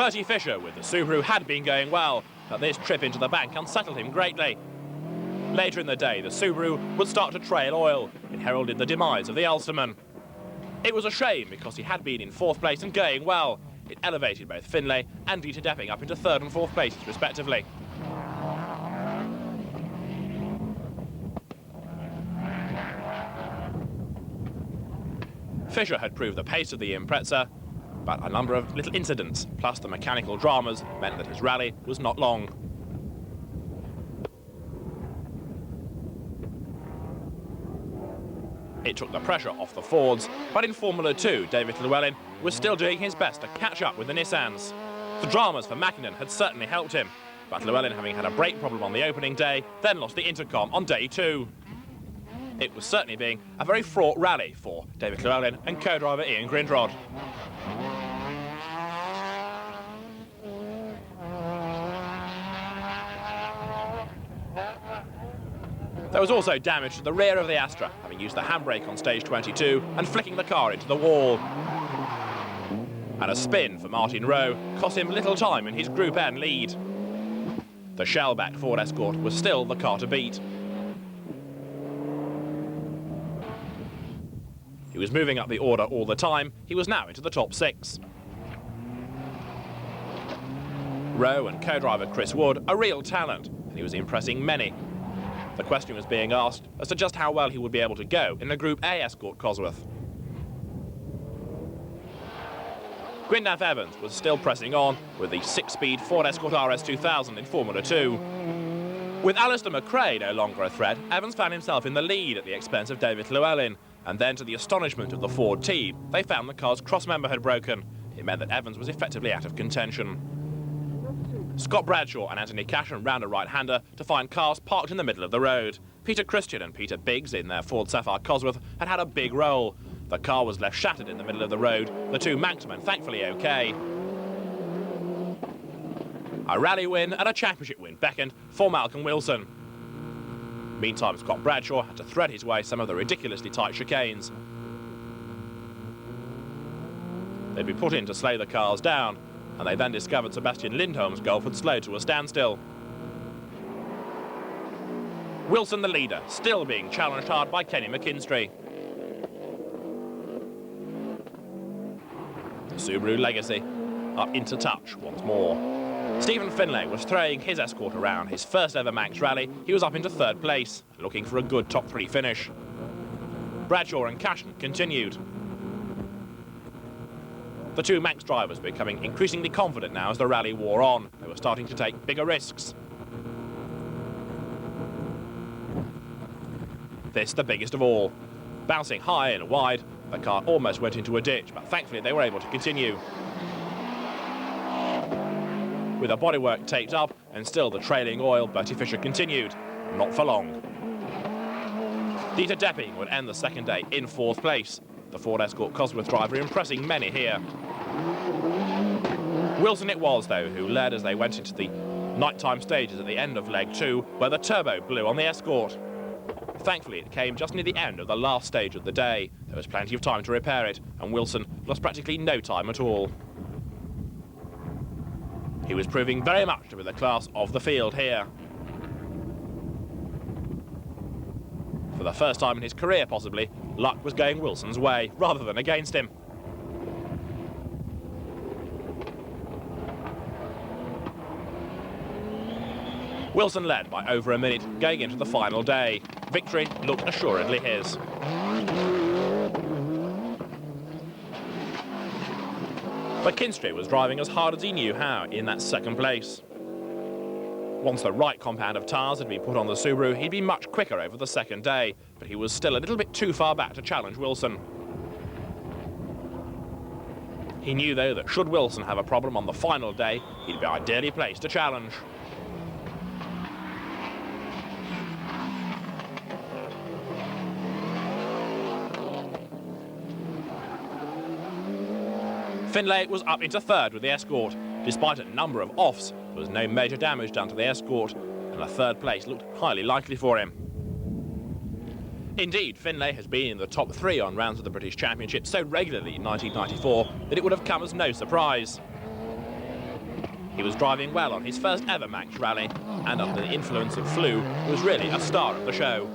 Bertie Fisher with the Subaru had been going well, but this trip into the bank unsettled him greatly. Later in the day, the Subaru would start to trail oil. It heralded the demise of the Ulsterman. It was a shame because he had been in 4th place and going well. It elevated both Finlay and Dieter Depping up into 3rd and 4th places respectively. Fisher had proved the pace of the Impreza, but a number of little incidents, plus the mechanical dramas, meant that his rally was not long. It took the pressure off the Fords, but in Formula 2, David Llewellyn was still doing his best to catch up with the Nissans. The dramas for Makinen had certainly helped him, but Llewellyn, having had a brake problem on the opening day, then lost the intercom on day 2. It was certainly being a very fraught rally for David Llewellyn and co-driver Ian Grindrod. There was also damage to the rear of the Astra, having used the handbrake on stage 22 and flicking the car into the wall. And a spin for Martin Rowe cost him little time in his Group N lead. The shell-backed Ford Escort was still the car to beat. He was moving up the order all the time. He was now into the top 6. Rowe and co-driver Chris Wood, a real talent, and he was impressing many. The question was being asked as to just how well he would be able to go in a Group A Escort Cosworth. Gwyndaf Evans was still pressing on with the 6-speed Ford Escort RS 2000 in Formula 2. With Alistair McRae no longer a threat, Evans found himself in the lead at the expense of David Llewellyn, and then to the astonishment of the Ford team, they found the car's crossmember had broken. It meant that Evans was effectively out of contention. Scott Bradshaw and Anthony Cashin round a right-hander to find cars parked in the middle of the road. Peter Christian and Peter Biggs in their Ford Sapphire Cosworth had had a big roll. The car was left shattered in the middle of the road, the two Manx men thankfully okay. A rally win and a championship win beckoned for Malcolm Wilson. Meantime, Scott Bradshaw had to thread his way some of the ridiculously tight chicanes. They'd been put in to slow the cars down, and they then discovered Sebastien Lindholm's Golf had slowed to a standstill. Wilson, the leader, still being challenged hard by Kenny McKinstry. The Subaru legacy up into touch once more. Stephen Finlay was throwing his Escort around his first ever Manx rally. He was up into 3rd place, looking for a good top 3 finish. Bradshaw and Cashin continued. The two Manx drivers were becoming increasingly confident now as the rally wore on. They were starting to take bigger risks. This the biggest of all. Bouncing high and wide, the car almost went into a ditch, but thankfully they were able to continue. With the bodywork taped up and still the trailing oil, Bertie Fisher continued. Not for long. Dieter Depping would end the second day in 4th place. The Ford Escort Cosworth driver impressing many here. Wilson it was, though, who led as they went into the nighttime stages at the end of leg 2, where the turbo blew on the Escort. Thankfully, it came just near the end of the last stage of the day. There was plenty of time to repair it, and Wilson lost practically no time at all. He was proving very much to be the class of the field here. For the first time in his career, possibly, luck was going Wilson's way, rather than against him. Wilson led by over a minute going into the final day. Victory looked assuredly his. McKinstry was driving as hard as he knew how in that 2nd place. Once the right compound of tyres had been put on the Subaru, he'd be much quicker over the 2nd day, but he was still a little bit too far back to challenge Wilson. He knew, though, that should Wilson have a problem on the final day, he'd be ideally placed to challenge. Finlay was up into 3rd with the Escort. Despite a number of offs, there was no major damage done to the Escort, and a 3rd place looked highly likely for him. Indeed, Finlay has been in the top 3 on rounds of the British Championship so regularly in 1994 that it would have come as no surprise. He was driving well on his first ever Manx rally, and under the influence of Flu, was really a star of the show.